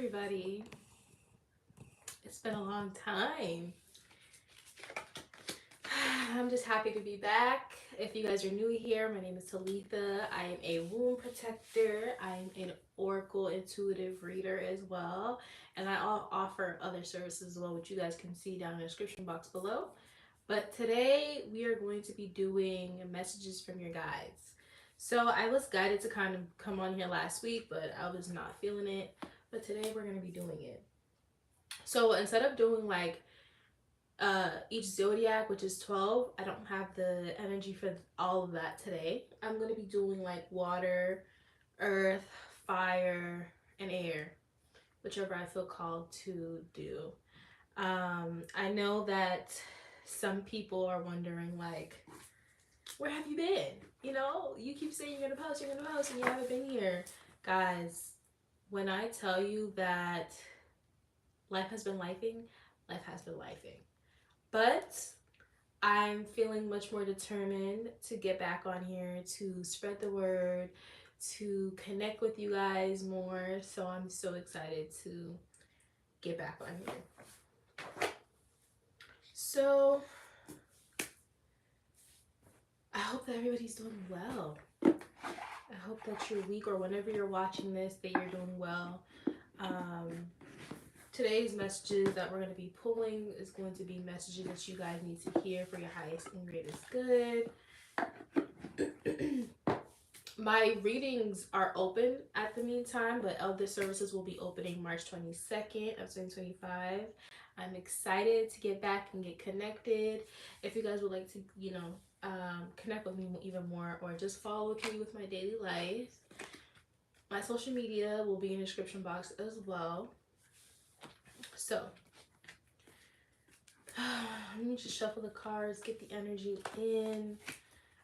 everybody. It's been a long time. I'm just happy to be back. If you guys are new here, my name is Talitha. I am a womb protector. I'm an oracle intuitive reader as well. And I offer other services as well, which you guys can see down in the description box below. But today we are going to be doing messages from your guides. So I was guided to kind of come on here last week, but I was not feeling it. But today we're going to be doing it. So instead of doing like each zodiac, which is 12, I don't have the energy for all of that today. I'm going to be doing like water, earth, fire, and air, whichever I feel called to do. I know that some people are wondering like, where have you been? You know, you keep saying you're gonna post, and you haven't been here. Guys, when I tell you that life has been lifing, life has been lifing. But I'm feeling much more determined to get back on here, to spread the word, to connect with you guys more. So I'm so excited to get back on here. So I hope that everybody's doing well. I hope that your week or whenever you're watching this, that you're doing well. Today's messages that we're going to be pulling is going to be messages that you guys need to hear for your highest and greatest good. My readings are open at the meantime, but Elder Services will be opening March 22nd of 2025. I'm excited to get back and get connected. If you guys would like to, connect with me even more or just follow me with my daily life, my social media will be in the description box as well. So, let me just shuffle the cards, get the energy in.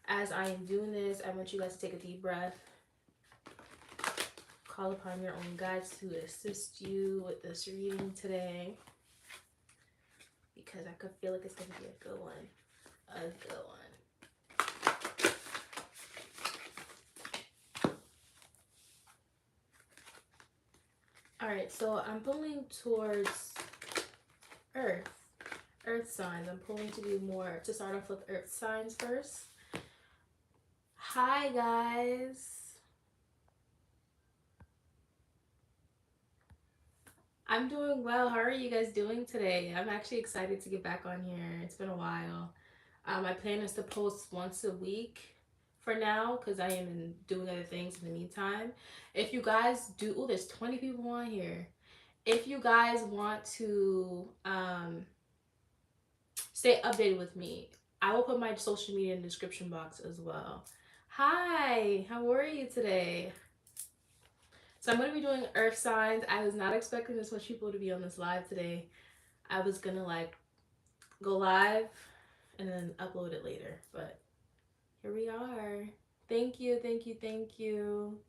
As I am doing this, I want you guys to take a deep breath. Call upon your own guides to assist you with this reading today. Because I could feel like it's going to be a good one. A good one. Alright, so I'm pulling towards Earth signs. I'm pulling to do more, to start off with Earth signs first. Hi guys. I'm doing well. How are you guys doing today? I'm actually excited to get back on here. It's been a while. My plan is to post once a week for now because I am doing other things in the meantime. If you guys do, oh, there's 20 people on here. If you guys want to stay updated with me, I will put my social media in the description box as well. Hi, how are you today? So I'm going to be doing earth signs. I was not expecting this much people to be on this live today. I was going to like go live and then upload it later, but here we are. Thank you, thank you, thank you.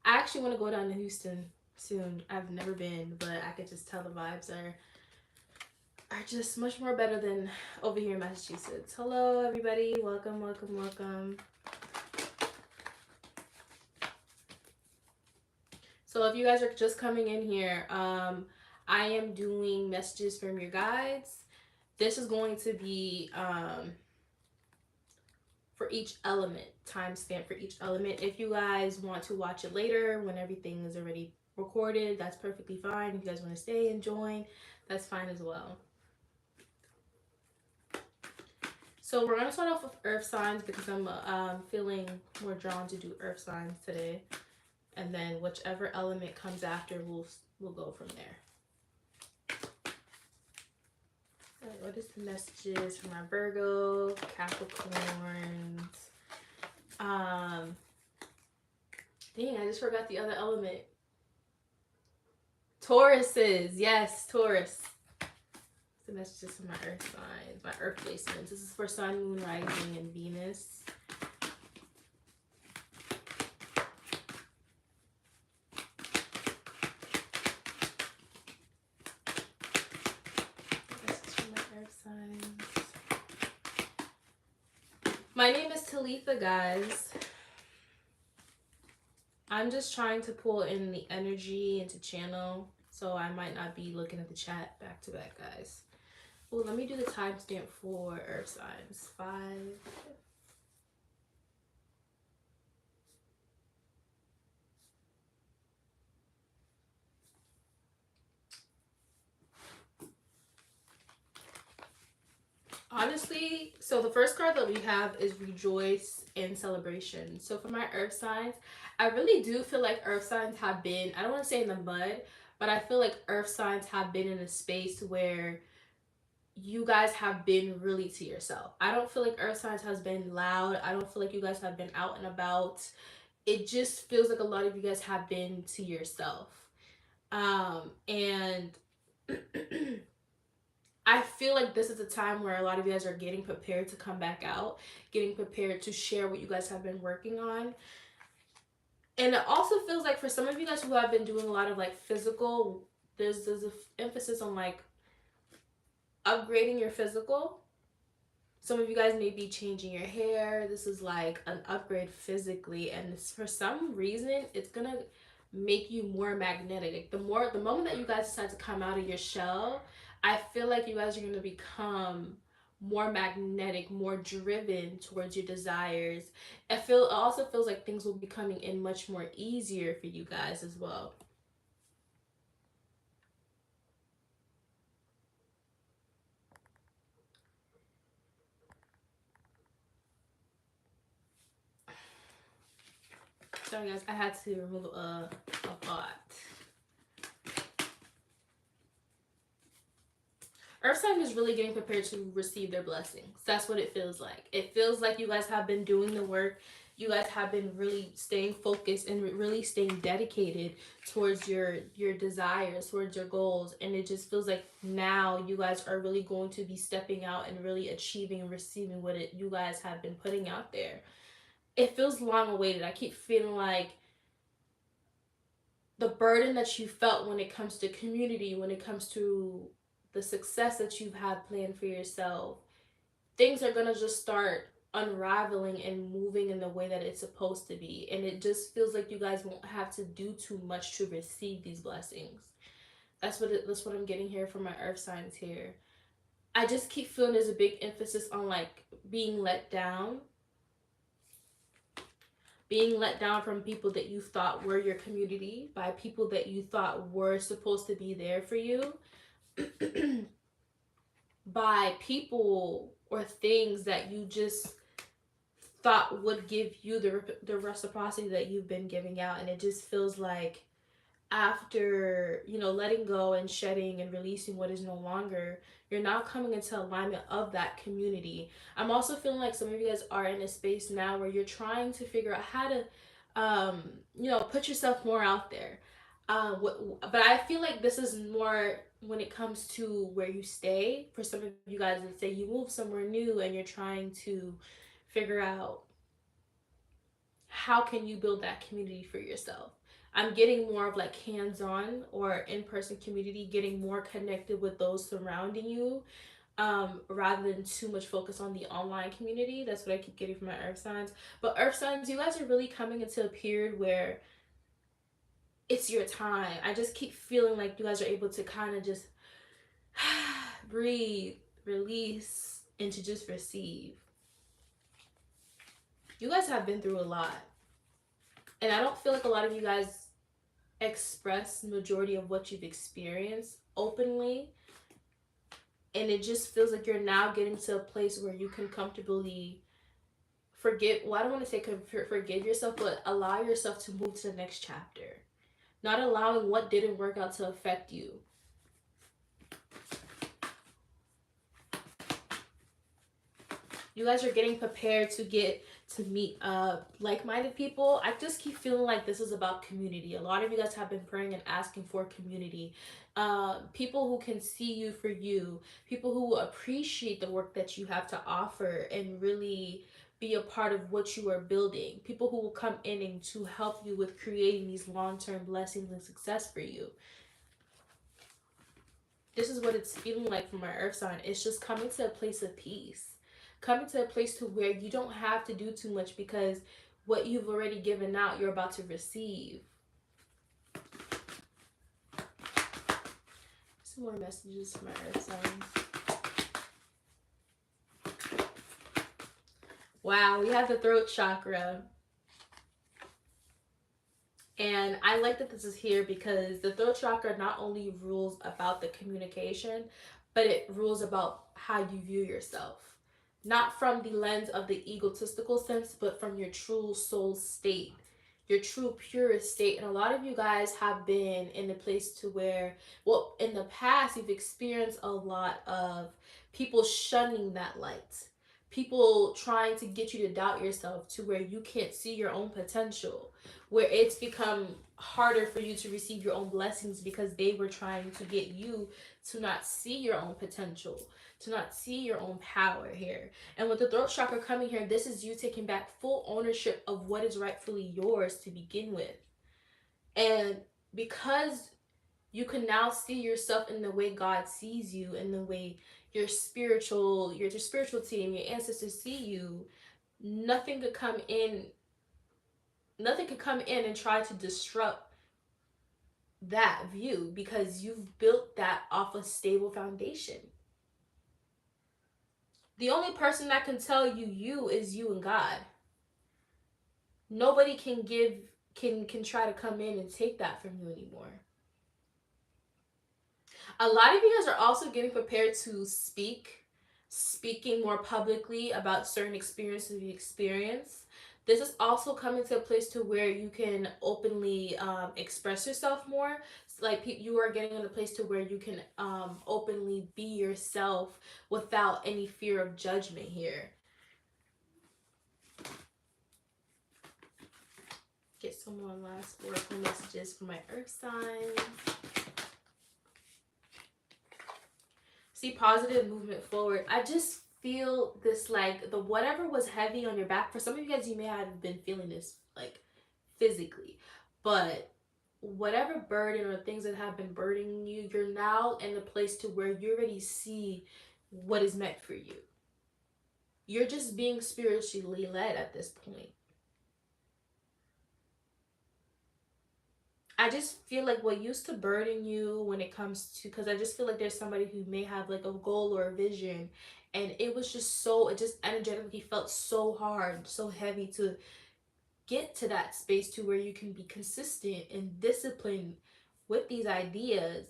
I actually want to go down to Houston soon. I've never been, but I could just tell the vibes are just much more better than over here in Massachusetts. Hello everybody, welcome, welcome, welcome. So if you guys are just coming in here, I am doing messages from your guides. This is going to be for each element, timestamp for each element. If you guys want to watch it later when everything is already recorded, that's perfectly fine. If you guys want to stay and join, that's fine as well. So we're going to start off with earth signs because I'm feeling more drawn to do earth signs today. And then whichever element comes after, we'll go from there. All right, what is the messages for my Virgo, Capricorns? Dang, I just forgot the other element. Tauruses, yes, Taurus. The messages for my earth signs, my earth placements. This is for Sun, Moon, Rising, and Venus. My name is Talitha, guys. I'm just trying to pull in the energy into channel, so I might not be looking at the chat back to back, guys. Oh, let me do the timestamp for Earth signs. 5. Honestly, so the first card that we have is Rejoice and Celebration. So for my Earth signs, I really do feel like Earth signs have been, I don't want to say in the mud, but I feel like Earth signs have been in a space where you guys have been really to yourself. I don't feel like Earth signs has been loud. I don't feel like you guys have been out and about. It just feels like a lot of you guys have been to yourself. And I feel like this is a time where a lot of you guys are getting prepared to come back out, getting prepared to share what you guys have been working on. And it also feels like for some of you guys who have been doing a lot of like physical, there's a emphasis on like upgrading your physical. Some of you guys may be changing your hair. This is like an upgrade physically, and for some reason it's gonna make you more magnetic. The moment that you guys decide to come out of your shell, I feel like you guys are gonna become more magnetic, more driven towards your desires. It also feels like things will be coming in much more easier for you guys as well. Sorry guys, I had to remove a bot. Earth sign is really getting prepared to receive their blessings. That's what it feels like. It feels like you guys have been doing the work. You guys have been really staying focused and really staying dedicated towards your desires, towards your goals. And it just feels like now you guys are really going to be stepping out and really achieving and receiving what you guys have been putting out there. It feels long awaited. I keep feeling like the burden that you felt when it comes to community, when it comes to the success that you've had planned for yourself, things are going to just start unraveling and moving in the way that it's supposed to be. And it just feels like you guys won't have to do too much to receive these blessings. That's what I'm getting here from my earth signs here. I just keep feeling there's a big emphasis on like being let down, from people that you thought were your community, by people that you thought were supposed to be there for you, by people or things that you just thought would give you the reciprocity that you've been giving out. And it just feels like after letting go and shedding and releasing what is no longer, you're now coming into alignment of that community. I'm also feeling like some of you guys are in a space now where you're trying to figure out how to put yourself more out there. But I feel like this is more when it comes to where you stay. For some of you guys, let's say you move somewhere new and you're trying to figure out how can you build that community for yourself. I'm getting more of like hands-on or in-person community, getting more connected with those surrounding you, rather than too much focus on the online community. That's what I keep getting from my earth signs. But earth signs, you guys are really coming into a period where it's your time. I just keep feeling like you guys are able to kind of just breathe, release, and to just receive. You guys have been through a lot. And I don't feel like a lot of you guys express the majority of what you've experienced openly. And it just feels like you're now getting to a place where you can comfortably forgive. Well, I don't want to say forgive yourself, but allow yourself to move to the next chapter. Not allowing what didn't work out to affect you. You guys are getting prepared to meet like-minded people. I just keep feeling like this is about community. A lot of you guys have been praying and asking for community. People who can see you for you. People who will appreciate the work that you have to offer and really be a part of what you are building. People who will come in and to help you with creating these long-term blessings and success for you. This is what it's feeling like for my earth sign. It's just coming to a place of peace. Coming to a place to where you don't have to do too much, because what you've already given out, you're about to receive. Some more messages from my earth signs. Wow, we have the throat chakra. And I like that this is here because the throat chakra not only rules about the communication, but it rules about how you view yourself. Not from the lens of the egotistical sense, but from your true soul state, your true purest state. And a lot of you guys have been in a place to where, well, in the past, you've experienced a lot of people shunning that light. People trying to get you to doubt yourself to where you can't see your own potential, where it's become harder for you to receive your own blessings because they were trying to get you to not see your own potential, to not see your own power here. And with the throat chakra coming here, this is you taking back full ownership of what is rightfully yours to begin with. And because you can now see yourself in the way God sees you, in the way your spiritual team, your ancestors see you, nothing could come in and try to disrupt that view because you've built that off a stable foundation. The only person that can tell you is you and God. Nobody can try to come in and take that from you anymore. A lot of you guys are also getting prepared to speaking more publicly about certain experiences you experience. This is also coming to a place to where you can openly express yourself more. Like you are getting in a place to where you can openly be yourself without any fear of judgment here. Get some more last oracle messages for my earth signs. See positive movement forward. I just feel this, like, the whatever was heavy on your back, for some of you guys, you may have been feeling this like physically, but whatever burden or things that have been burdening you, you're now in a place to where you already see what is meant for you. You're just being spiritually led at this point. I just feel like what used to burden you when it comes to, because I just feel like there's somebody who may have like a goal or a vision, and it was just so, it just energetically felt so hard, so heavy to get to that space to where you can be consistent and disciplined with these ideas.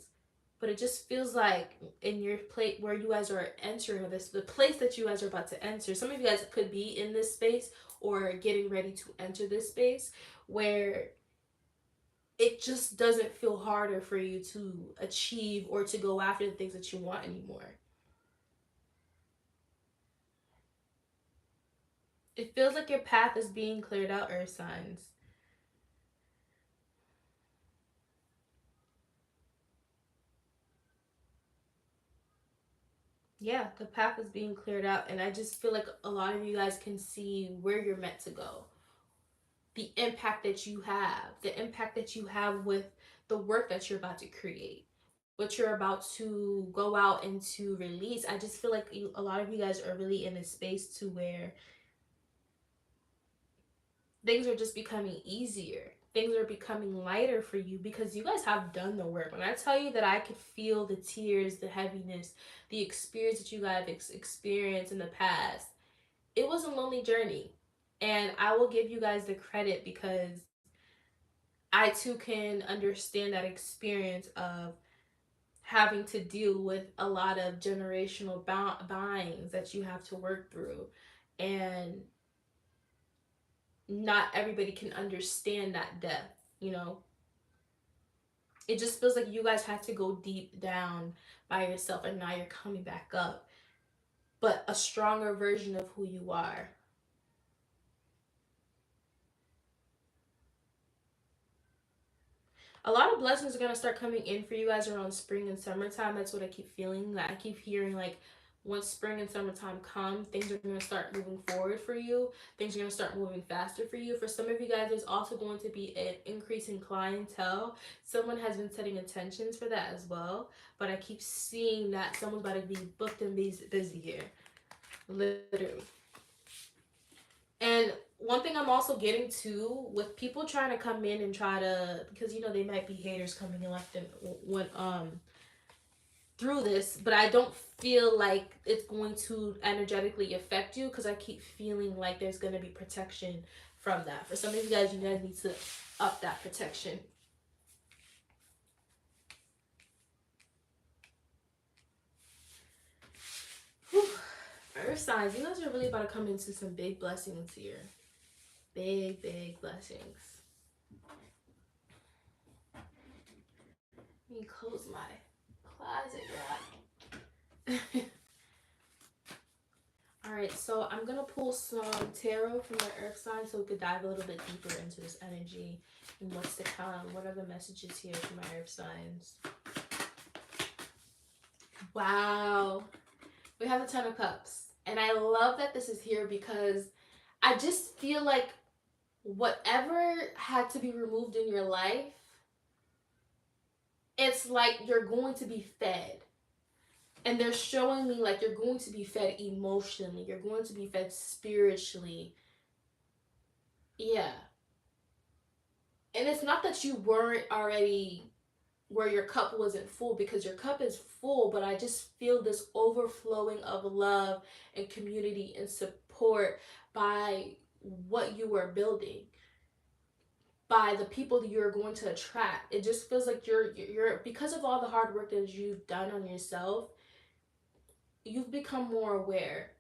But it just feels like in your plate where you guys are entering this, the place that you guys are about to enter, some of you guys could be in this space or getting ready to enter this space where it just doesn't feel harder for you to achieve or to go after the things that you want anymore. It feels like your path is being cleared out, earth signs. Yeah, the path is being cleared out, and I just feel like a lot of you guys can see where you're meant to go. The impact that you have with the work that you're about to create, what you're about to go out and to release. I just feel like a lot of you guys are really in a space to where things are just becoming easier. Things are becoming lighter for you because you guys have done the work. When I tell you that I could feel the tears, the heaviness, the experience that you guys experienced in the past, it was a lonely journey. And I will give you guys the credit because I too can understand that experience of having to deal with a lot of generational binds that you have to work through. And not everybody can understand that depth, you know? It just feels like you guys had to go deep down by yourself and now you're coming back up, but a stronger version of who you are. A lot of blessings are going to start coming in for you guys around spring and summertime. That's what I keep feeling. That I keep hearing, like, once spring and summertime come, things are going to start moving forward for you. Things are going to start moving faster for you. For some of you guys, there's also going to be an increase in clientele. Someone has been setting intentions for that as well. But I keep seeing that someone's about to be booked and busy here. Literally. And one thing I'm also getting to with people trying to come in and try to, because you know they might be haters coming in left and when through this, but I don't feel like it's going to energetically affect you because I keep feeling like there's going to be protection from that. For some of you guys need to up that protection. Whew. Earth signs, you guys are really about to come into some big blessings here. Big, big blessings. Let me close my closet, girl. Alright, so I'm going to pull some tarot from my earth sign so we could dive a little bit deeper into this energy and what's to come. What are the messages here for my earth signs? Wow. We have the Ten of Cups. And I love that this is here because I just feel like whatever had to be removed in your life, it's like you're going to be fed. And they're showing me like you're going to be fed emotionally. You're going to be fed spiritually. Yeah. And it's not that you weren't already where your cup wasn't full, because your cup is full, but I just feel this overflowing of love and community and support by what you are building, by the people that you're going to attract. It just feels like you're because of all the hard work that you've done on yourself, you've become more aware.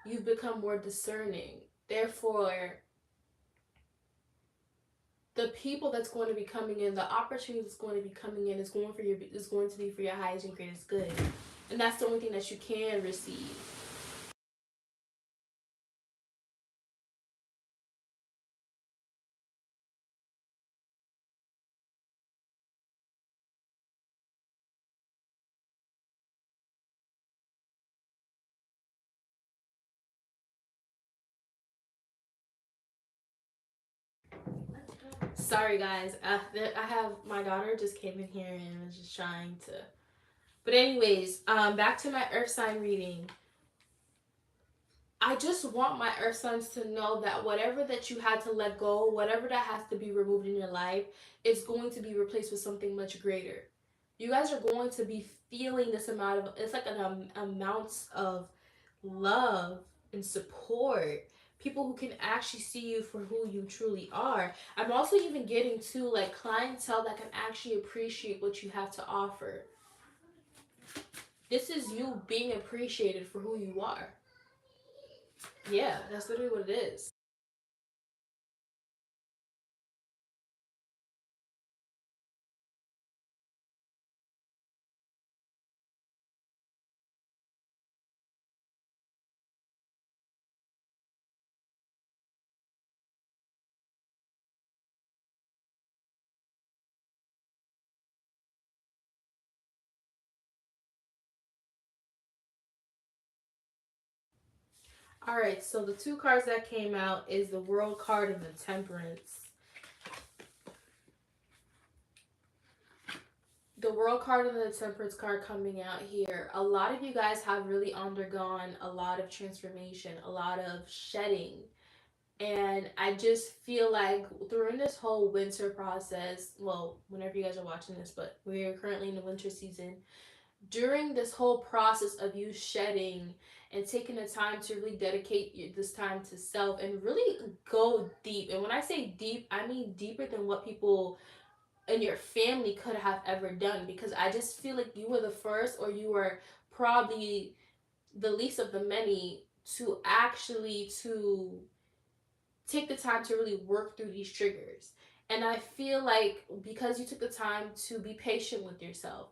You've become more discerning. Therefore, the people that's going to be coming in, the opportunity that's going to be coming in is going to be for your highest and greatest good. And that's the only thing that you can receive. Sorry guys, I have my daughter just came in here and was just trying to. But anyways, back to my earth sign reading. I just want my earth signs to know that whatever that you had to let go, whatever that has to be removed in your life, is going to be replaced with something much greater. You guys are going to be feeling this amount of, it's like an amount of love and support. People who can actually see you for who you truly are. I'm also even getting to like clientele that can actually appreciate what you have to offer. This is you being appreciated for who you are. Yeah, that's literally what it is. All right, so the two cards that came out is the World card and the Temperance. The World card and the Temperance card coming out here. A lot of you guys have really undergone a lot of transformation, a lot of shedding. And I just feel like during this whole winter process, well, whenever you guys are watching this, but we're currently in the winter season, during this whole process of you shedding and taking the time to really dedicate this time to self and really go deep. And when I say deep, I mean deeper than what people in your family could have ever done, because I just feel like you were the first, or you were probably the least of the many to actually to take the time to really work through these triggers. And I feel like because you took the time to be patient with yourself,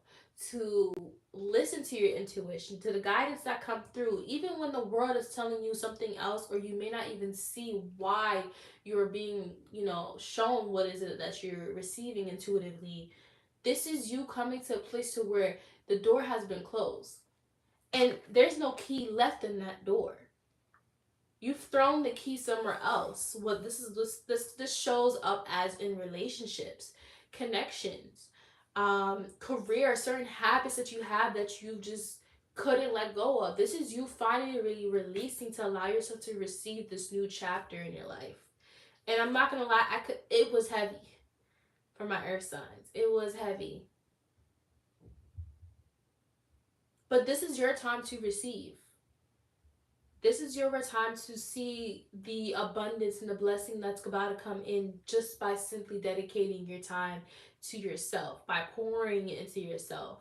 to listen to your intuition, to the guidance that comes through, even when the world is telling you something else, or you may not even see why you're being, shown what is it that you're receiving intuitively. This is you coming to a place to where the door has been closed and there's no key left in that door. You've thrown the key somewhere else. What this shows up as in relationships, connections, career, certain habits that you have that you've just couldn't let go of. This is you finally really releasing to allow yourself to receive this new chapter in your life. And I'm not gonna lie, it was heavy for my earth signs. It was heavy. But this is your time to receive. This is your time to see the abundance and the blessing that's about to come in just by simply dedicating your time to yourself, by pouring it into yourself.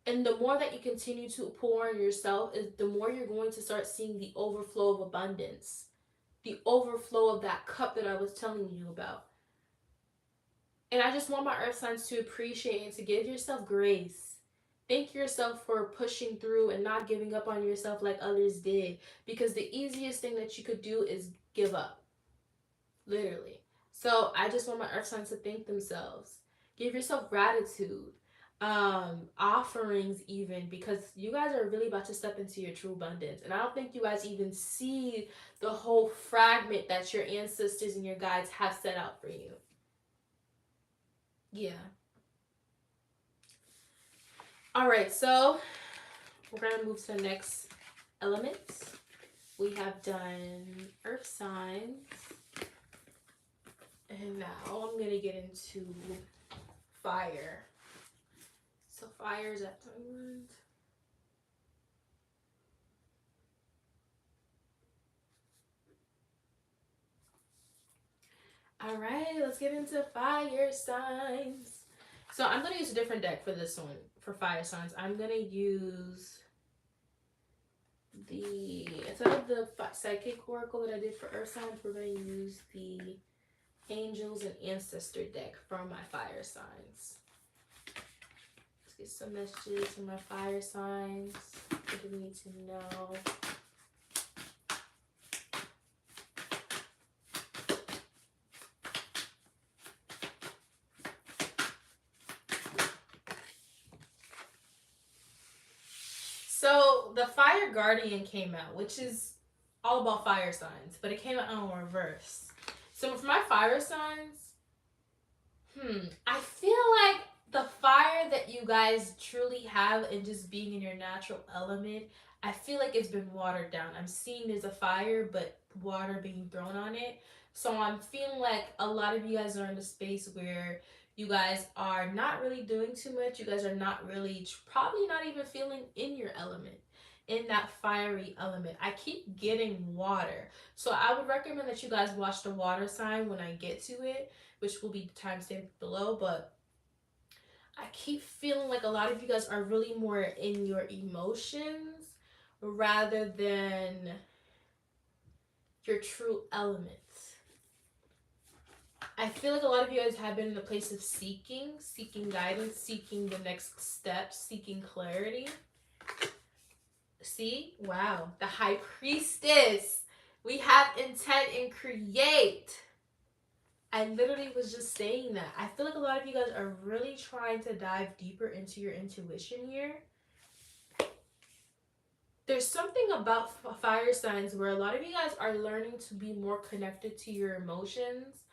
And the more that you continue to pour in yourself, is the more you're going to start seeing the overflow of abundance, the overflow of that cup that I was telling you about. And I just want my earth signs to appreciate and to give yourself grace. Thank yourself for pushing through and not giving up on yourself like others did. Because the easiest thing that you could do is give up. Literally. So I just want my earth signs to thank themselves. Give yourself gratitude. Offerings even, because you guys are really about to step into your true abundance. And I don't think you guys even see the whole fragment that your ancestors and your guides have set out for you. Yeah. All right, so we're gonna move to the next element. We have done earth signs, and now I'm gonna get into fire. So fire is at Diamond. All right, let's get into fire signs. So I'm gonna use a different deck for this one, for fire signs. I'm gonna use instead of the psychic oracle that I did for earth signs, we're gonna use the angels and ancestor deck from my fire signs. Let's get some messages from my fire signs. What do we need to know? So the fire guardian came out, which is all about fire signs, but it came out in reverse. So for my fire signs, I feel like the fire that you guys truly have in just being in your natural element, I feel like it's been watered down. I'm seeing there's a fire, but water being thrown on it. So I'm feeling like a lot of you guys are in a space where you guys are not really doing too much. You guys are not really, probably not even feeling in your element, in that fiery element. I keep getting water. So I would recommend that you guys watch the water sign when I get to it, which will be timestamped below. But I keep feeling like a lot of you guys are really more in your emotions rather than your true elements. I feel like a lot of you guys have been in a place of seeking guidance, seeking the next steps, seeking clarity. See? Wow. The high priestess. We have intent and create. I literally was just saying that. I feel like a lot of you guys are really trying to dive deeper into your intuition here. There's something about fire signs where a lot of you guys are learning to be more connected to your emotions,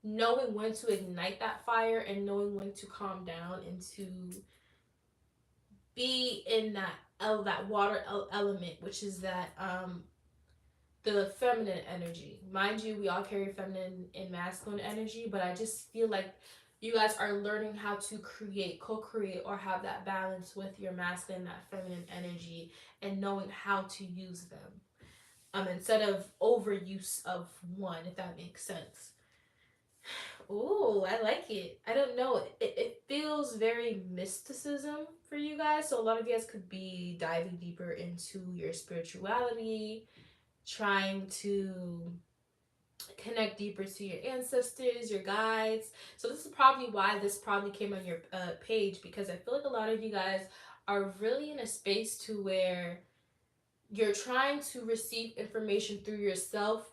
knowing when to ignite that fire and knowing when to calm down and to be in that water element, which is that the feminine energy. Mind you, we all carry feminine and masculine energy, but I just feel like you guys are learning how to create, co-create, or have that balance with your masculine, that feminine energy, and knowing how to use them. Instead of overuse of one, if that makes sense. Oh, I like it. I don't know. It feels very mysticism for you guys. So a lot of you guys could be diving deeper into your spirituality, trying to connect deeper to your ancestors, your guides. So this is probably why this probably came on your page, because I feel like a lot of you guys are really in a space to where you're trying to receive information through yourself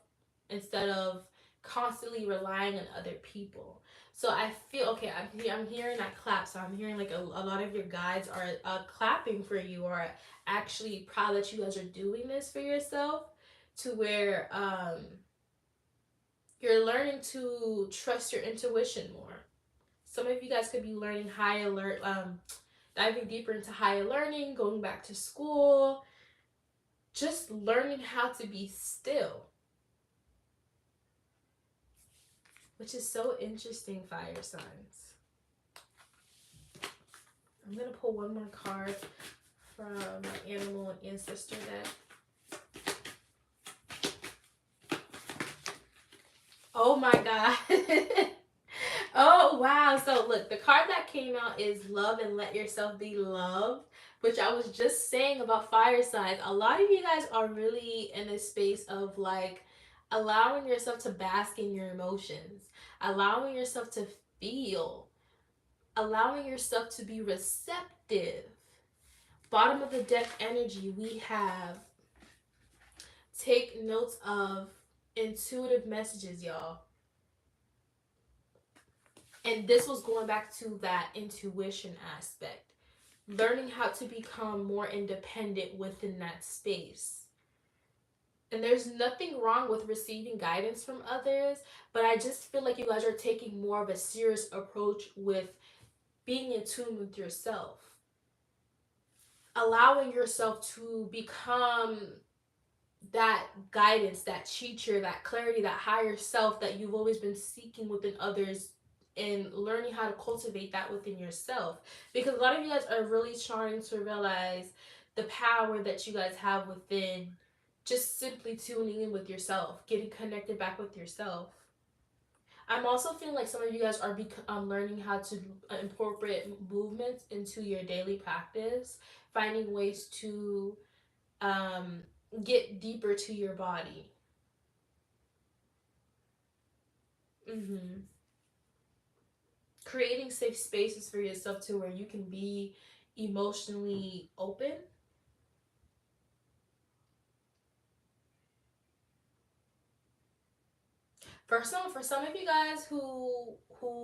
instead of constantly relying on other people. So I feel okay. I'm hearing that clap. So I'm hearing like a lot of your guides are clapping for you, or actually proud that you guys are doing this for yourself, to where you're learning to trust your intuition more. Some of you guys could be learning high alert, diving deeper into higher learning, going back to school, just learning how to be still, which is so interesting, fire signs. I'm going to pull one more card from my animal and ancestor deck. Oh my God. Oh wow. So look, the card that came out is love and let yourself be loved, which I was just saying about fire signs. A lot of you guys are really in a space of like allowing yourself to bask in your emotions, allowing yourself to feel, allowing yourself to be receptive. Bottom of the deck energy, we have take notes of intuitive messages, y'all. And this was going back to that intuition aspect, learning how to become more independent within that space. And there's nothing wrong with receiving guidance from others, but I just feel like you guys are taking more of a serious approach with being in tune with yourself, allowing yourself to become that guidance, that teacher, that clarity, that higher self that you've always been seeking within others, and learning how to cultivate that within yourself. Because a lot of you guys are really trying to realize the power that you guys have within just simply tuning in with yourself, getting connected back with yourself. I'm also feeling like some of you guys are learning how to incorporate movements into your daily practice, finding ways to um, get deeper to your body. Mm-hmm. Creating safe spaces for yourself to where you can be emotionally open. For some of you guys who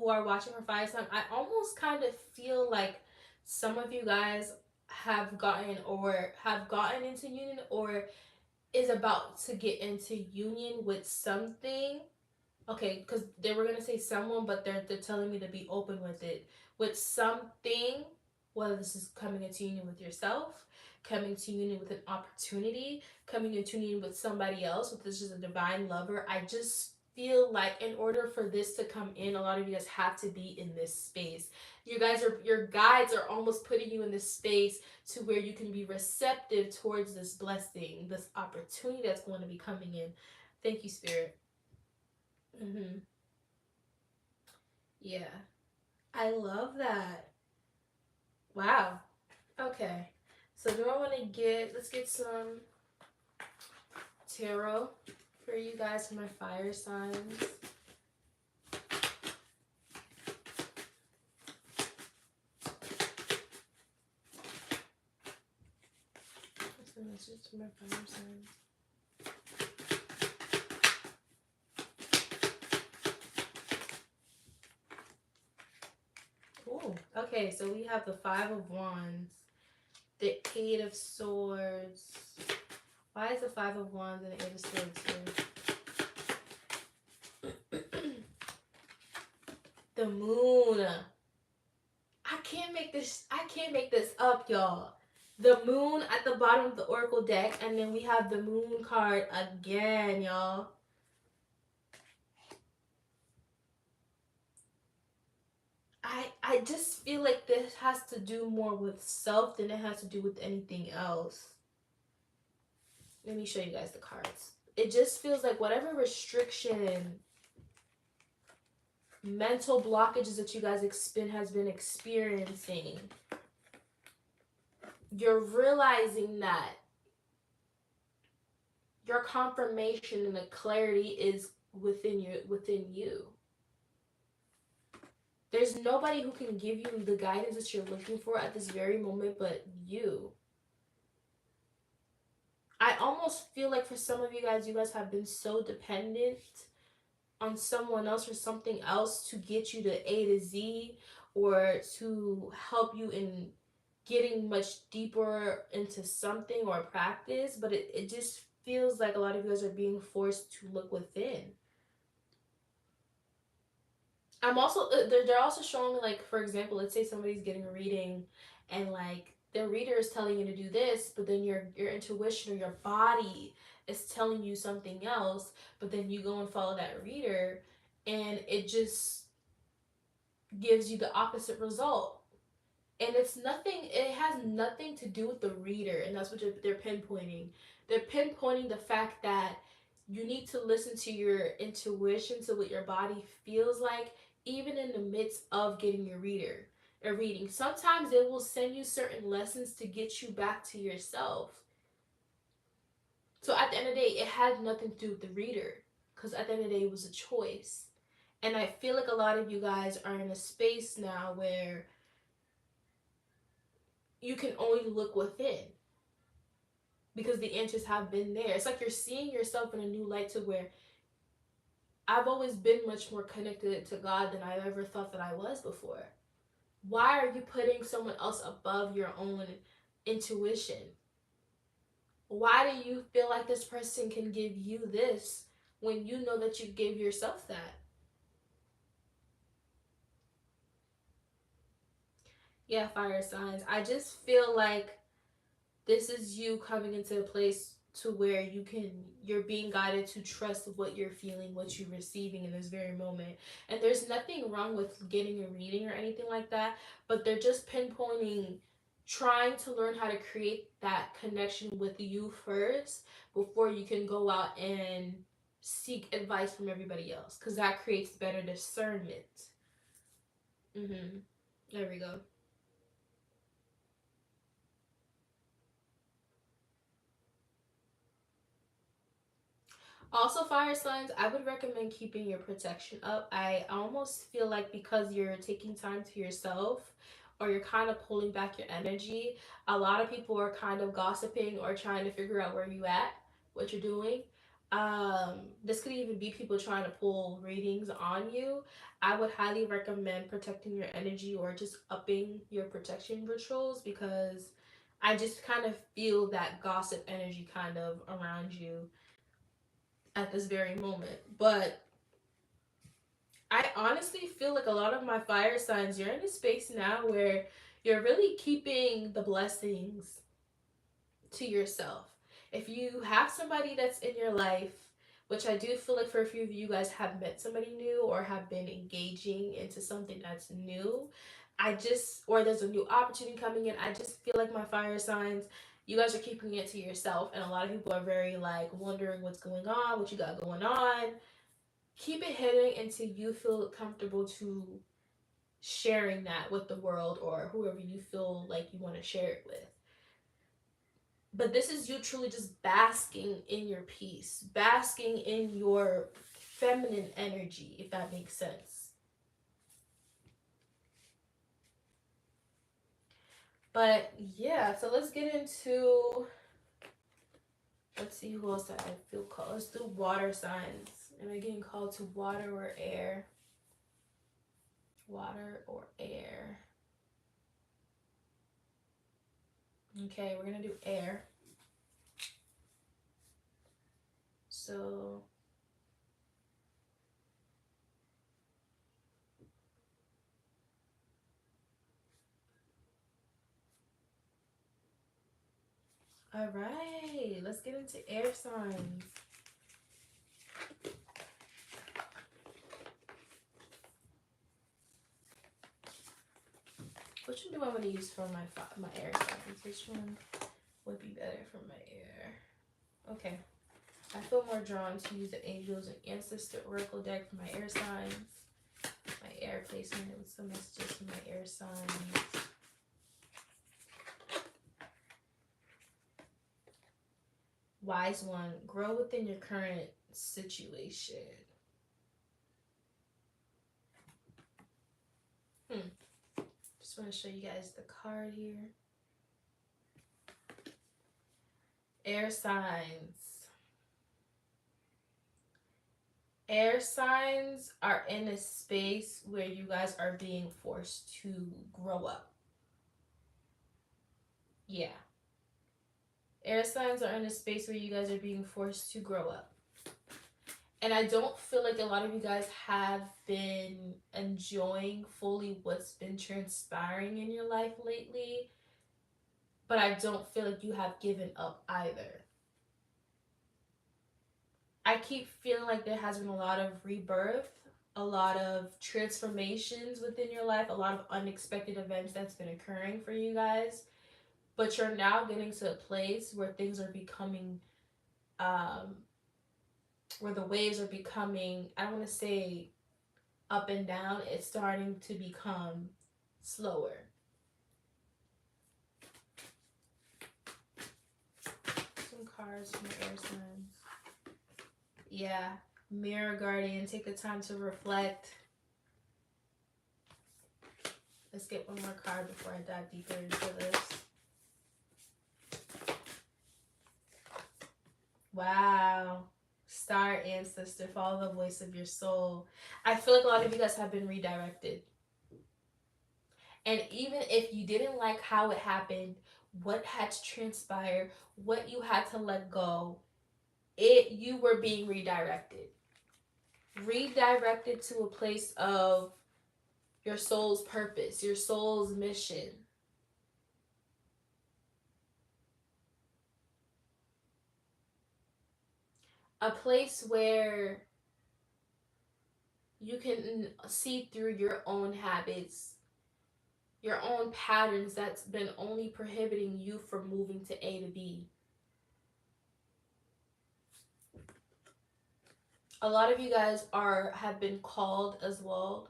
are watching for fire sign, I almost kind of feel like some of you guys have gotten into union, or is about to get into union with something. Okay, because they were gonna say someone, but they're telling me to be open with it, with something. Whether this is coming into union with yourself, coming to union with an opportunity, coming into union with somebody else, with this is a divine lover. I just feel like in order for this to come in, a lot of you guys have to be in this space. Your guides are almost putting you in this space to where you can be receptive towards this blessing, this opportunity that's going to be coming in. Thank you, Spirit. Mm-hmm. Yeah. I love that. Wow. Okay. So do I want to let's get some tarot for you guys for my fire signs. What's the message for my fire signs? Ooh. Okay, so we have the Five of Wands, the Eight of Swords. Why is the Five of Wands and the Eight of Swords here? The Moon. I can't make this up, y'all. The Moon at the bottom of the Oracle deck, and then we have the Moon card again, y'all. I just feel like this has to do more with self than it has to do with anything else. Let me show you guys the cards. It just feels like whatever restriction, mental blockages that you guys has been experiencing, you're realizing that your confirmation and the clarity is within you. There's nobody who can give you the guidance that you're looking for at this very moment but you. I almost feel like for some of you guys have been so dependent on someone else or something else to get you to A to Z, or to help you in getting much deeper into something or practice, but it just feels like a lot of you guys are being forced to look within. I'm also they're also showing me, like, for example, let's say somebody's getting a reading and like the reader is telling you to do this, but then your intuition or your body is telling you something else, but then you go and follow that reader, and it just gives you the opposite result. And it has nothing to do with the reader, and that's what they're pinpointing. They're pinpointing the fact that you need to listen to your intuition, to what your body feels like, even in the midst of getting a reading. Sometimes it will send you certain lessons to get you back to yourself. So at the end of the day, it had nothing to do with the reader, because at the end of the day, it was a choice. And I feel like a lot of you guys are in a space now where you can only look within, because the answers have been there. It's like you're seeing yourself in a new light, to where I've always been much more connected to God than I ever thought that I was before. Why are you putting someone else above your own intuition? Why do you feel like this person can give you this when you know that you gave yourself that? Yeah, fire signs. I just feel like this is you coming into a place to where you're being guided to trust what you're feeling, what you're receiving in this very moment. And there's nothing wrong with getting a reading or anything like that, but they're just pinpointing, trying to learn how to create that connection with you first before you can go out and seek advice from everybody else, because that creates better discernment. There we go. Also, fire signs, I would recommend keeping your protection up. I almost feel like because you're taking time to yourself, or you're kind of pulling back your energy, a lot of people are kind of gossiping or trying to figure out where you at, what you're doing. This could even be people trying to pull readings on you. I would highly recommend protecting your energy, or just upping your protection rituals, because I just kind of feel that gossip energy kind of around you at this very moment. But I honestly feel like a lot of my fire signs, you're in a space now where you're really keeping the blessings to yourself. If you have somebody that's in your life, which I do feel like for a few of you guys have met somebody new or have been engaging into something that's new, or there's a new opportunity coming in, I just feel like my fire signs, you guys are keeping it to yourself. And a lot of people are very like wondering what's going on, what you got going on. Keep it hidden until you feel comfortable to sharing that with the world, or whoever you feel like you want to share it with. But this is you truly just basking in your peace, basking in your feminine energy, if that makes sense. But yeah, so let's get into, let's see who else I feel called. Let's do water signs. Am I getting called to water or air? Water or air? Okay, we're gonna do air. So all right, let's get into air signs. Which one do I want to use for my air signs? Which one would be better for my air? Okay, I feel more drawn to use the Angels and Ancestor Oracle deck for my air signs. My air placement with some messages for my air signs. Wise one, grow within your current situation. Just want to show you guys the card here. Air signs. Air signs are in a space where you guys are being forced to grow up. Yeah. Air signs are in a space where you guys are being forced to grow up. And I don't feel like a lot of you guys have been enjoying fully what's been transpiring in your life lately. but I don't feel like you have given up either. I keep feeling like there has been a lot of rebirth, a lot of transformations within your life, a lot of unexpected events that's been occurring for you guys. But you're now getting to a place where things are becoming, um, where the waves are becoming, I don't want to say up and down, it's starting to become slower. Some cards from the air signs. Yeah. Mirror Guardian, take the time to reflect. Let's get one more card before I dive deeper into this. Wow. Star Ancestor, follow the voice of your soul. I feel like a lot of you guys have been redirected. And even if you didn't like how it happened, what had to transpire, what you had to let go, you were being redirected. Redirected to a place of your soul's purpose, your soul's mission. A place where you can see through your own habits, your own patterns that's been only prohibiting you from moving to A to B. A lot of you guys have been called as well.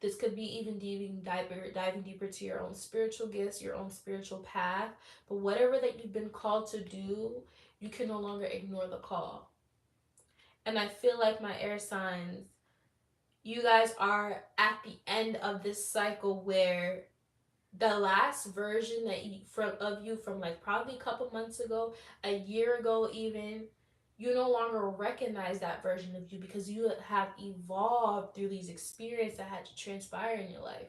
This could be even diving deeper to your own spiritual gifts, your own spiritual path. But whatever that you've been called to do, you can no longer ignore the call. And I feel like my air signs, you guys are at the end of this cycle where the last version that you from like probably a couple months ago, a year ago even, you no longer recognize that version of you because you have evolved through these experiences that had to transpire in your life.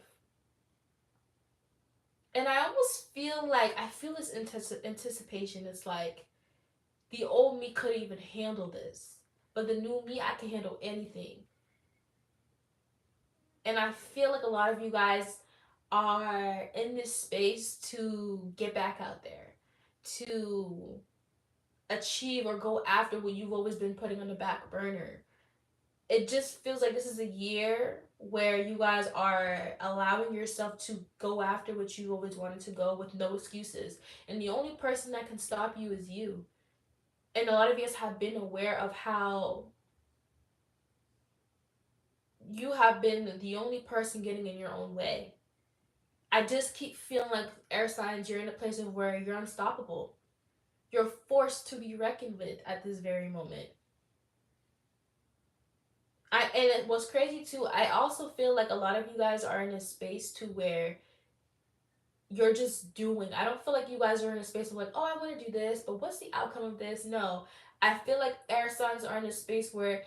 And I almost feel like I feel this anticipation. It's like the old me couldn't even handle this, but the new me, I can handle anything. And I feel like a lot of you guys are in this space to get back out there, to achieve or go after what you've always been putting on the back burner. It just feels like this is a year where you guys are allowing yourself to go after what you always wanted to go with no excuses. And the only person that can stop you is you. And a lot of you guys have been aware of how you have been the only person getting in your own way. I just keep feeling like air signs, you're in a place of where you're unstoppable. You're forced to be reckoned with at this very moment. What's crazy too, I also feel like a lot of you guys are in a space to where you're just doing. I don't feel like you guys are in a space of like, oh, I want to do this, but what's the outcome of this? No. I feel like air signs are in a space where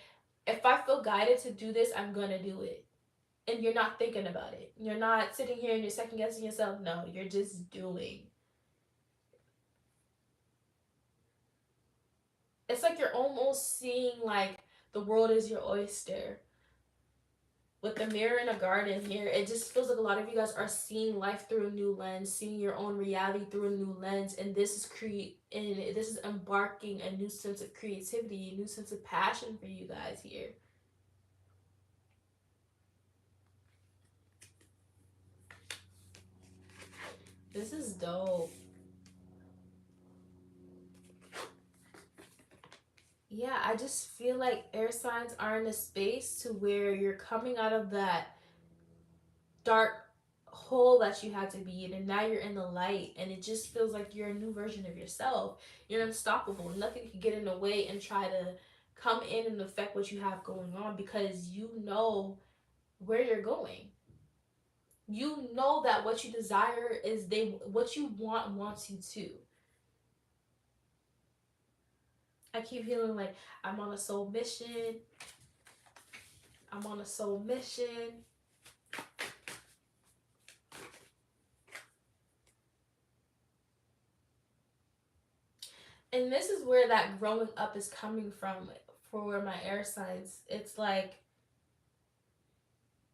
if I feel guided to do this, I'm gonna do it. And you're not thinking about it. You're not sitting here and you're second guessing yourself. No, you're just doing. It's like you're almost seeing like the world is your oyster. With the mirror in a garden here, it just feels like a lot of you guys are seeing life through a new lens, seeing your own reality through a new lens, and this is embarking a new sense of creativity, a new sense of passion for you guys here. This is dope. Yeah, I just feel like air signs are in a space to where you're coming out of that dark hole that you had to be in, and now you're in the light, and it just feels like you're a new version of yourself. You're unstoppable. Nothing can get in the way and try to come in and affect what you have going on because you know where you're going. You know that what you desire is what you want wants you to. I keep feeling like I'm on a soul mission. I'm on a soul mission. And this is where that growing up is coming from for my air signs. It's like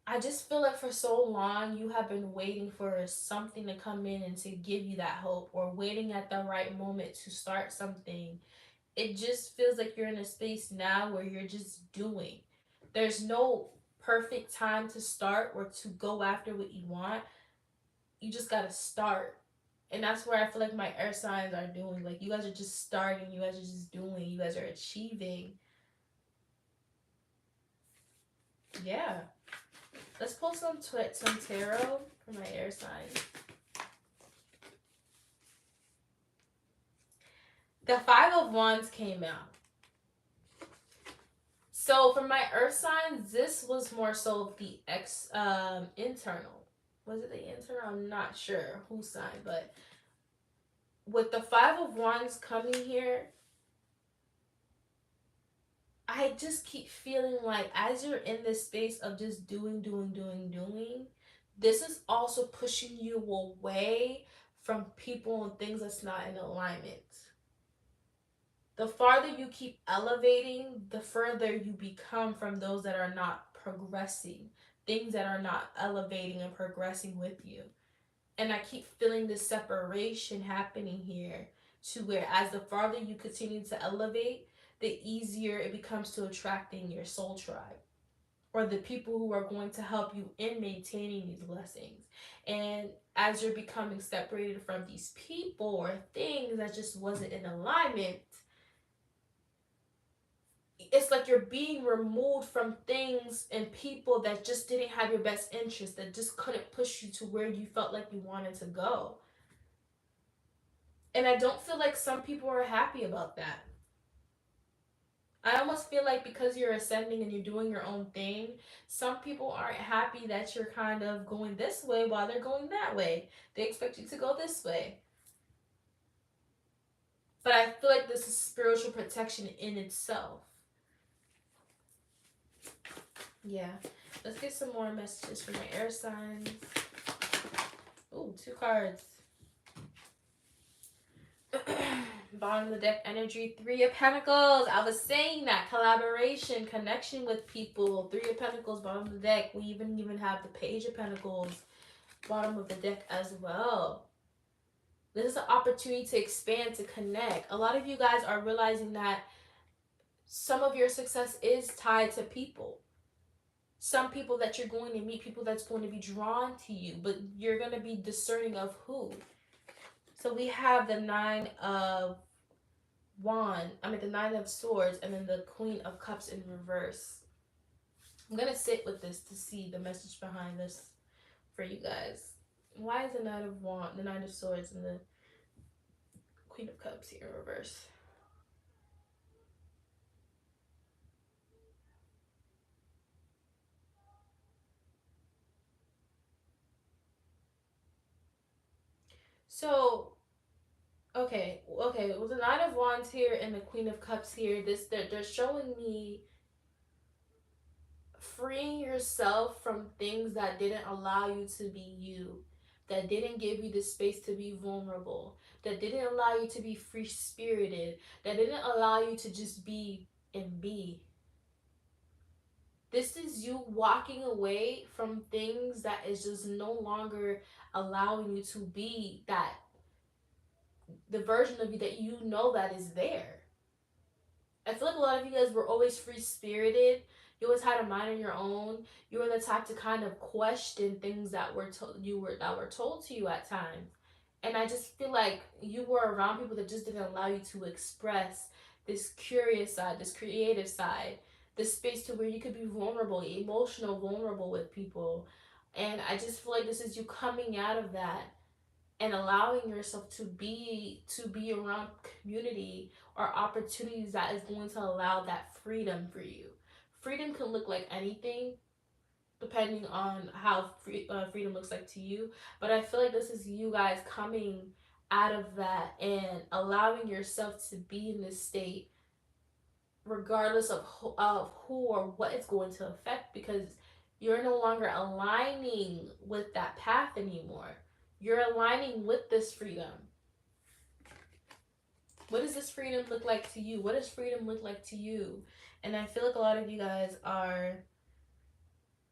I just feel like for so long you have been waiting for something to come in and to give you that hope, or waiting at the right moment to start something. It just feels like you're in a space now where you're just doing. There's no perfect time to start or to go after what you want. You just gotta start. And that's where I feel like my air signs are doing. Like, you guys are just starting, you guys are just doing, you guys are achieving. Yeah. Let's pull some tarot for my air signs. The Five of Wands came out. So for my earth signs, this was more so the internal. Was it the internal? I'm not sure whose sign, but with the Five of Wands coming here, I just keep feeling like as you're in this space of just doing, this is also pushing you away from people and things that's not in alignment. The farther you keep elevating, the further you become from those that are not progressing, things that are not elevating and progressing with you. And I keep feeling this separation happening here, to where as the farther you continue to elevate, the easier it becomes to attracting your soul tribe, or the people who are going to help you in maintaining these blessings. And as you're becoming separated from these people or things that just wasn't in alignment, it's like you're being removed from things and people that just didn't have your best interest, that just couldn't push you to where you felt like you wanted to go. And I don't feel like some people are happy about that. I almost feel like because you're ascending and you're doing your own thing, some people aren't happy that you're kind of going this way while they're going that way. They expect you to go this way. But I feel like this is spiritual protection in itself. Yeah. Let's get some more messages from my air signs. Ooh, 2 cards. Bottom of the deck energy, 3 of Pentacles. I was saying that. Collaboration, connection with people. 3 of Pentacles, bottom of the deck. We even have the Page of Pentacles, bottom of the deck as well. This is an opportunity to expand, to connect. A lot of you guys are realizing that some of your success is tied to people. Some people that you're going to meet, people that's going to be drawn to you, but you're going to be discerning of who. So we have the 9 of the 9 of Swords, and then the Queen of Cups in reverse. I'm going to sit with this to see the message behind this for you guys. Why is the 9 of Swords, and the Queen of Cups here in reverse? So, okay, with the 9 of Wands here and the Queen of Cups here, they're showing me freeing yourself from things that didn't allow you to be you, that didn't give you the space to be vulnerable, that didn't allow you to be free spirited, that didn't allow you to just be and be. This is you walking away from things that is just no longer allowing you to be that, the version of you that you know that is there. I feel like a lot of you guys were always free spirited. You always had a mind on your own. You were the type to kind of question things that were told to you at times. And I just feel like you were around people that just didn't allow you to express this curious side, this creative side, this space to where you could be vulnerable, emotional, vulnerable with people. And I just feel like this is you coming out of that and allowing yourself to be around community or opportunities that is going to allow that freedom for you. Freedom can look like anything depending on how freedom looks like to you, but I feel like this is you guys coming out of that and allowing yourself to be in this state regardless of who or what it's going to affect, because you're no longer aligning with that path anymore. You're aligning with this freedom. What does this freedom look like to you? What does freedom look like to you? And I feel like a lot of you guys are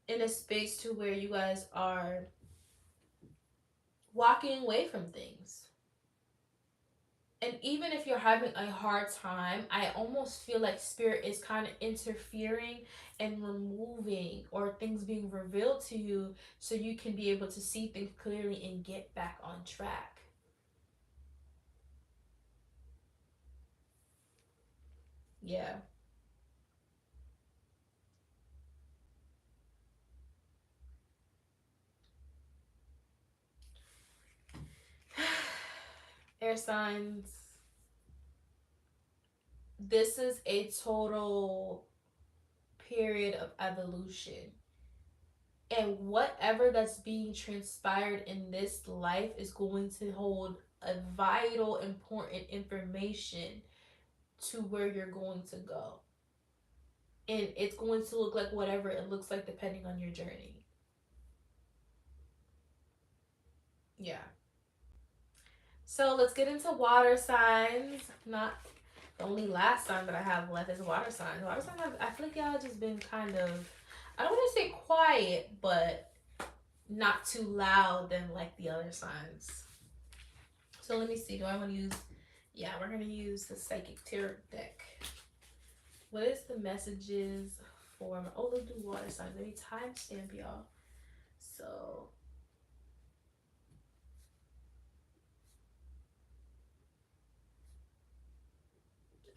in a space to where you guys are walking away from things. And even if you're having a hard time, I almost feel like spirit is kind of interfering and removing, or things being revealed to you so you can be able to see things clearly and get back on track. Yeah. Air signs, this is a total period of evolution. And whatever that's being transpired in this life is going to hold a vital, important information to where you're going to go. And it's going to look like whatever it looks like depending on your journey. Yeah. So let's get into water signs. Not the only last sign that I have left is water signs. Water signs, I feel like y'all just been kind of, I don't want to say quiet, but not too loud than like the other signs. So let me see. Do I want to use? Yeah, we're gonna use the Psychic Tarot deck. What is the messages for? Oh, let's do water signs. Let me timestamp y'all. So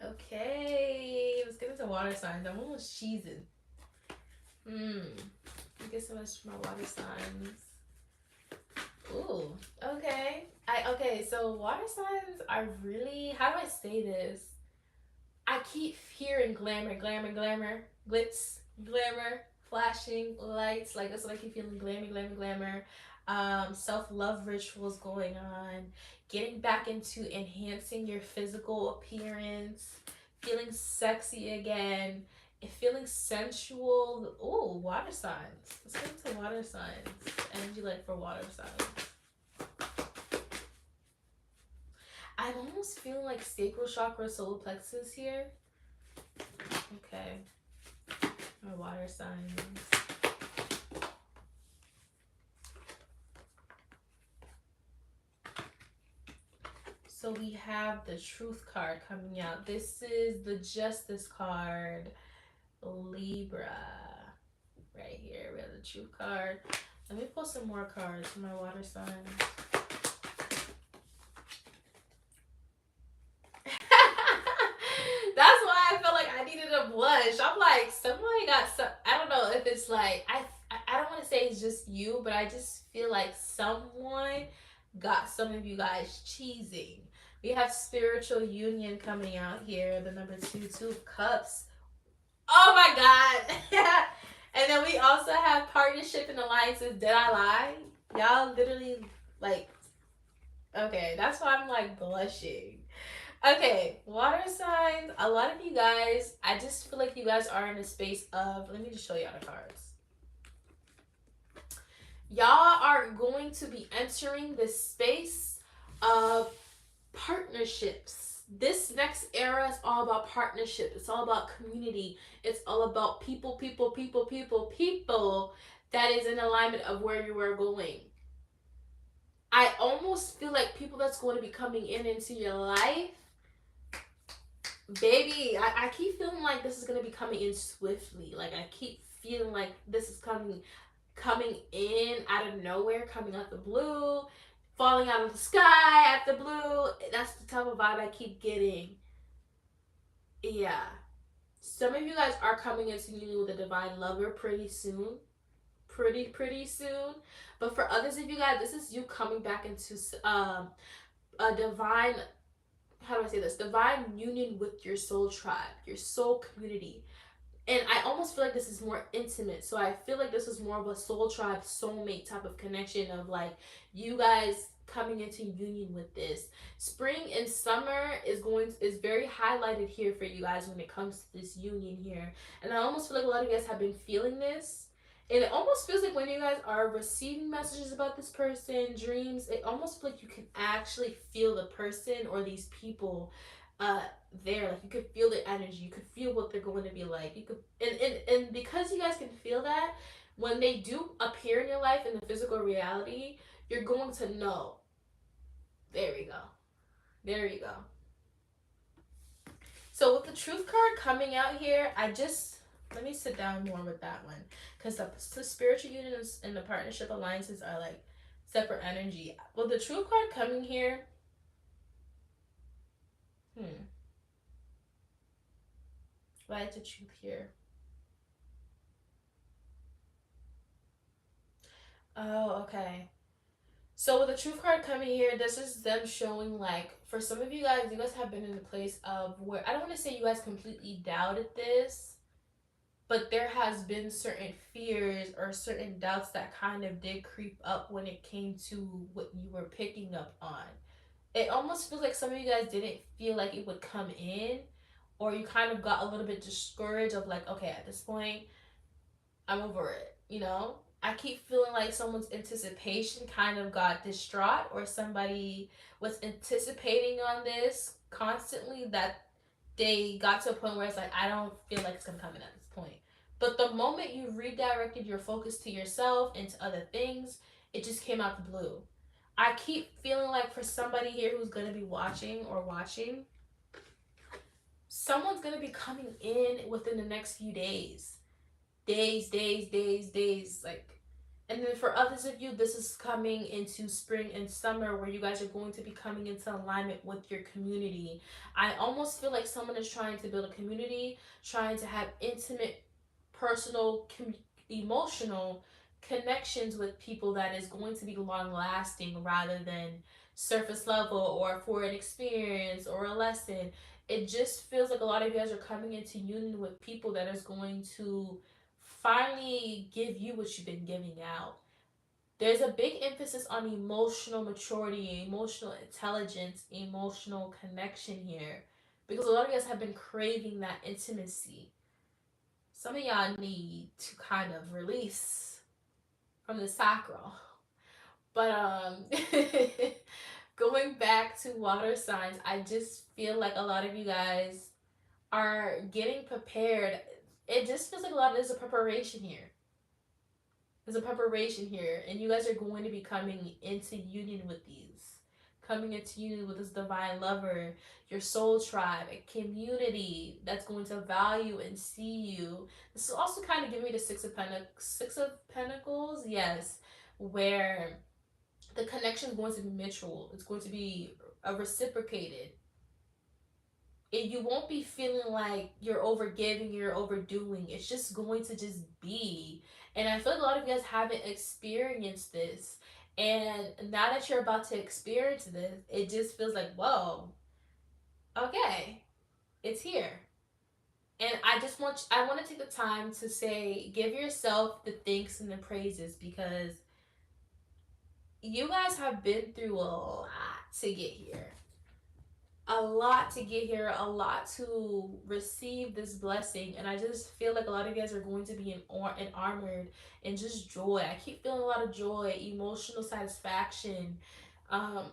okay, let's get into water signs. I'm almost cheesing. Thank you so much for my water signs. Ooh, okay. Okay, so water signs are really, how do I say this? I keep hearing glamour, glamour, glamour, glitz, glamour, flashing lights. Like that's what I keep feeling. Glamour, glamour, glamour. Self-love rituals going on. Getting back into enhancing your physical appearance. Feeling sexy again. Feeling sensual. Oh, water signs. Let's get into water signs. Energy like for water signs. I'm almost feeling like sacral chakra, solar plexus here. Okay. My water signs. So we have the Truth card coming out. This is the Justice card. Libra. Right here. We have the Truth card. Let me pull some more cards for my water signs. That's why I felt like I needed a blush. I'm like, somebody got some. I don't know if it's like I don't want to say it's just you, but I just feel like someone got some of you guys cheesing. We have spiritual union coming out here. The number two of cups. Oh my god. And then we also have partnership and alliances. Did I lie? Y'all literally like. Okay, that's why I'm like blushing. Okay, water signs. A lot of you guys, I just feel like you guys are in a space of, let me just show y'all the cards. Y'all are going to be entering this space of partnerships. This next era is all about partnership. It's all about community. It's all about people that is in alignment of where you are going. I almost feel like people that's going to be coming into your life, baby, I keep feeling like this is gonna be coming in swiftly. Like I keep feeling like this is coming in out of nowhere, coming out the blue, falling out of the sky at the blue. That's the type of vibe I keep getting. Yeah. Some of you guys are coming into union with a divine lover pretty soon. Pretty soon. But for others of you guys, this is you coming back into a divine, how do I say this? Divine union with your soul tribe, your soul community. And I almost feel like this is more intimate. So I feel like this is more of a soul tribe, soulmate type of connection of like you guys coming into union with this. Spring and summer is very highlighted here for you guys when it comes to this union here. And I almost feel like a lot of you guys have been feeling this. And it almost feels like when you guys are receiving messages about this person, dreams, it almost feels like you can actually feel the person or these people there. Like you could feel the energy, you could feel what they're going to be like. You could and because you guys can feel that, when they do appear in your life in the physical reality, you're going to know. There we go. There you go. So with the truth card coming out here, I just let me sit down more with that one, because the spiritual unions and the partnership alliances are like separate energy. Well, the truth card coming here, why is the truth here? Oh, okay. So with the truth card coming here, this is them showing like for some of you guys have been in a place of where I don't want to say you guys completely doubted this, but there has been certain fears or certain doubts that kind of did creep up when it came to what you were picking up on. It almost feels like some of you guys didn't feel like it would come in, or you kind of got a little bit discouraged of like, okay, at this point I'm over it, you know? I keep feeling like someone's anticipation kind of got distraught, or somebody was anticipating on this constantly that they got to a point where it's like, I don't feel like it's gonna come in at this point. But the moment you redirected your focus to yourself and to other things, it just came out the blue. I keep feeling like for somebody here who's gonna be watching, someone's gonna be coming in within the next few days. Days. Like, and then for others of you, this is coming into spring and summer where you guys are going to be coming into alignment with your community. I almost feel like someone is trying to build a community, trying to have intimate, personal, emotional connections with people that is going to be long lasting rather than surface level or for an experience or a lesson. It just feels like a lot of you guys are coming into union with people that is going to finally give you what you've been giving out. There's a big emphasis on emotional maturity, emotional intelligence, emotional connection here, because a lot of you guys have been craving that intimacy. Some of y'all need to kind of release from the sacral. But going back to water signs, I just feel like a lot of you guys are getting prepared. It just feels like a lot of there's a preparation here. There's a preparation here, and you guys are going to be coming into union with these. Coming into union with this divine lover, your soul tribe, a community that's going to value and see you. This is also kind of giving me the Six of Pentacles, yes, where the connection is going to be mutual. It's going to be reciprocated. And you won't be feeling like you're overgiving, you're overdoing. It's just going to just be. And I feel like a lot of you guys haven't experienced this. And now that you're about to experience this, it just feels like, whoa, okay, it's here. And I want to take the time to say, give yourself the thanks and the praises, because you guys have been through a lot to get here. A lot to get here, a lot to receive this blessing, and I just feel like a lot of you guys are going to be armored and just joy. I keep feeling a lot of joy, emotional satisfaction, um,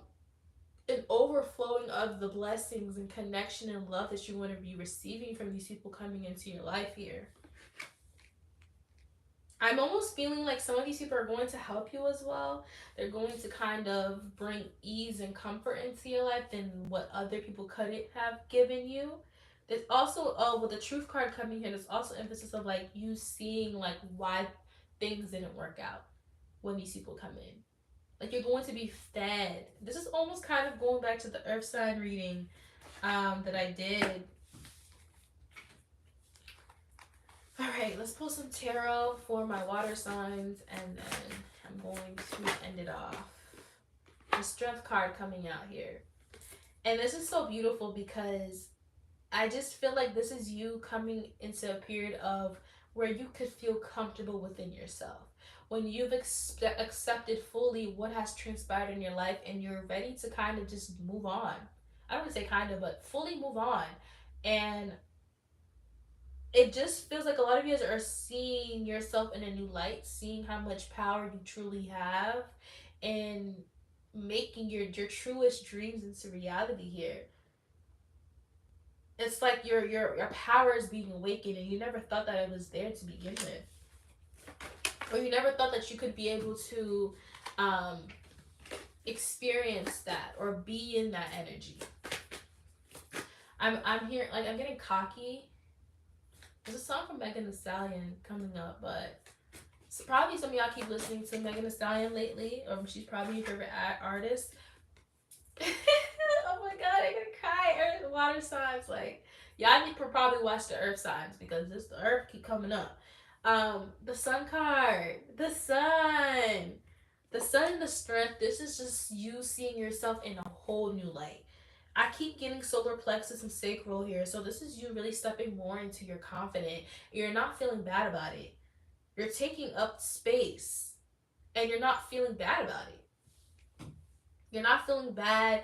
an overflowing of the blessings and connection and love that you're going to be receiving from these people coming into your life here. I'm almost feeling like some of these people are going to help you as well. They're going to kind of bring ease and comfort into your life than what other people couldn't have given you. There's also, with the truth card coming here, there's also emphasis of like you seeing like why things didn't work out when these people come in. Like you're going to be fed. This is almost kind of going back to the earth sign reading that I did. All right, let's pull some tarot for my water signs, and then I'm going to end it off. The strength card coming out here. And this is so beautiful because I just feel like this is you coming into a period of where you could feel comfortable within yourself. When you've accepted fully what has transpired in your life and you're ready to kind of just move on. I don't want to say kind of, but fully move on. And it just feels like a lot of you guys are seeing yourself in a new light, seeing how much power you truly have, and making your truest dreams into reality here. It's like your power is being awakened, and you never thought that it was there to begin with. or you never thought that you could be able to um, experience that or be in that energy. I'm here, like, I'm getting cocky. There's a song from Megan Thee Stallion coming up, but it's probably some of y'all keep listening to Megan Thee Stallion lately, or she's probably your favorite artist. Oh my god, I'm gonna cry. Earth, water signs, like, y'all need to probably watch the Earth signs because this the Earth keep coming up. The Sun card, the sun and the strength. This is just you seeing yourself in a whole new light. I keep getting solar plexus and sacral here, so this is you really stepping more into your confident. You're not feeling bad about it. You're taking up space, and you're not feeling bad about it. You're not feeling bad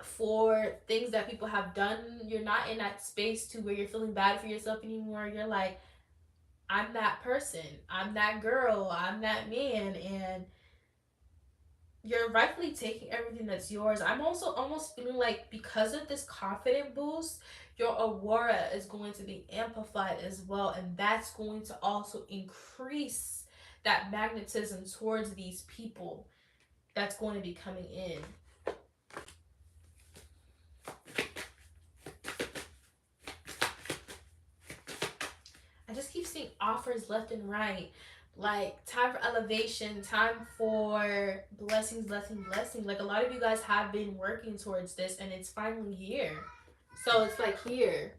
for things that people have done. You're not in that space to where you're feeling bad for yourself anymore. You're like, I'm that person. I'm that girl. I'm that man. And you're rightfully taking everything that's yours. I'm also almost feeling like because of this confident boost, your aura is going to be amplified as well. And that's going to also increase that magnetism towards these people that's going to be coming in. I just keep seeing offers left and right. Like, time for elevation, time for blessings, blessing, blessing. Like, a lot of you guys have been working towards this and it's finally here. So it's like here.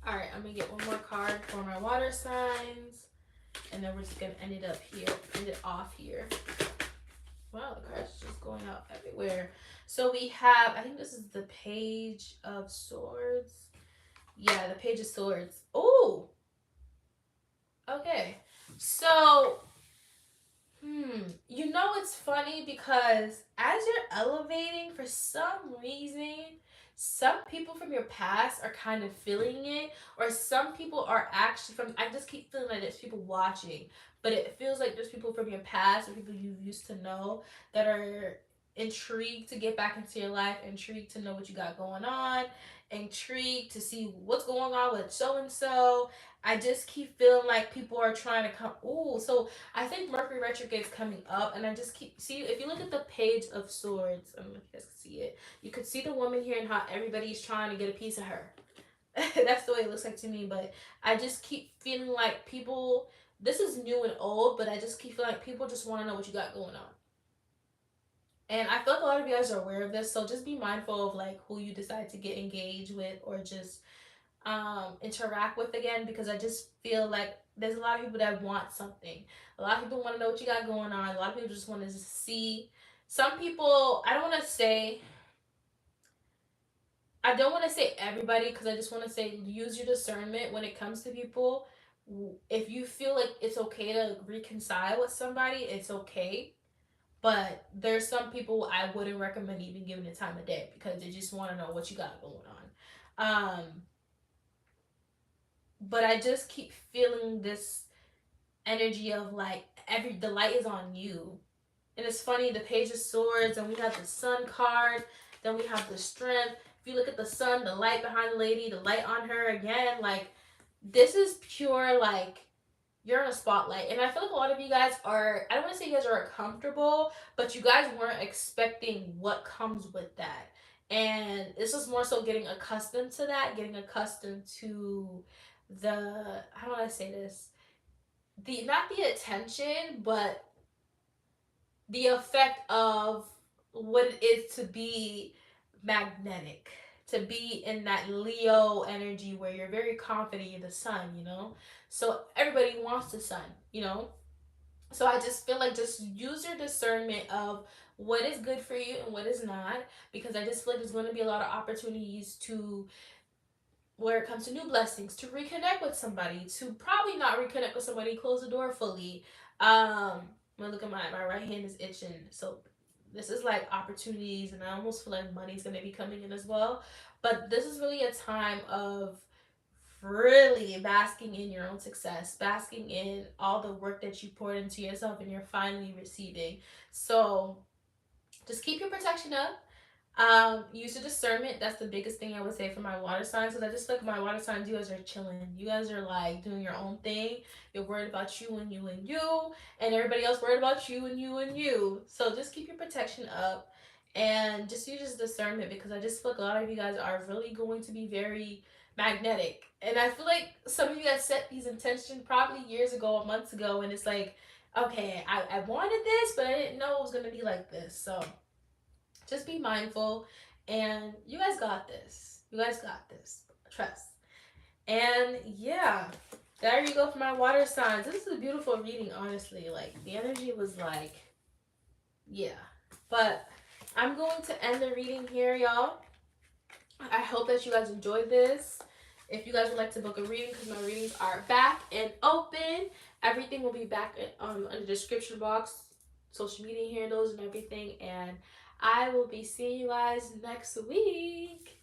All right, I'm gonna get one more card for my water signs, and then we're just gonna end it up here, end it off here. Wow, the cards just going out everywhere. So we have, I think this is the Page of Swords. Yeah, the Page of Swords. Oh, okay. So, you know it's funny because as you're elevating, for some reason, some people from your past are kind of feeling it, or some people are actually from. I just keep feeling like there's people watching, but it feels like there's people from your past or people you used to know that are intrigued to get back into your life, intrigued to know what you got going on, intrigued to see what's going on with so and so. I just keep feeling like people are trying to come. Ooh, so I think Mercury retrograde is coming up, and I just keep see if you look at the Page of Swords. I don't know if you guys can see it. You could see the woman here and how everybody's trying to get a piece of her. That's the way it looks like to me. But I just keep feeling like people. This is new and old, but I just keep feeling like people just want to know what you got going on. And I feel like a lot of you guys are aware of this, so just be mindful of like who you decide to get engaged with or just interact with again, because I just feel like there's a lot of people that want something. A lot of people want to know what you got going on. A lot of people just want to see. Some people, I don't want to say everybody because I just want to say use your discernment when it comes to people. If you feel like it's okay to reconcile with somebody, it's okay. But there's some people I wouldn't recommend even giving the time of day because they just want to know what you got going on. But I just keep feeling this energy of like the light is on you. And it's funny, the Page of Swords, and we have the Sun card, then we have the Strength. If you look at the sun, the light behind the lady, the light on her again, like this is pure like you're in a spotlight. And I feel like a lot of you guys are, I don't want to say you guys are comfortable, but you guys weren't expecting what comes with that. And this is more so getting accustomed to that, getting accustomed to how do I say this? The not the attention, but the effect of what it is to be magnetic, to be in that Leo energy where you're very confident you're the sun. So everybody wants the sun. So I just feel like just use your discernment of what is good for you and what is not, because I just feel like there's going to be a lot of opportunities to where it comes to new blessings, to reconnect with somebody, to probably not reconnect with somebody, close the door fully. When I look at my right hand is itching, so this is like opportunities, and I almost feel like money's gonna be coming in as well. But this is really a time of really basking in your own success, basking in all the work that you poured into yourself and you're finally receiving. So just keep your protection up. Use your discernment. That's the biggest thing I would say for my water signs. Because I just feel like my water signs, you guys are chilling. You guys are like doing your own thing. You're worried about you and you and you, and everybody else worried about you and you and you. So just keep your protection up, and just use your discernment, because I just feel like a lot of you guys are really going to be very magnetic. And I feel like some of you guys set these intentions probably years ago or months ago, and it's like, okay, I wanted this, but I didn't know it was gonna be like this. So just be mindful, and you guys got this. You guys got this. Trust. And yeah, there you go for my water signs. This is a beautiful reading, honestly. Like, the energy was like, yeah. But I'm going to end the reading here, y'all. I hope that you guys enjoyed this. If you guys would like to book a reading, because my readings are back and open, everything will be back in the description box, social media handles and everything. And I will be seeing you guys next week.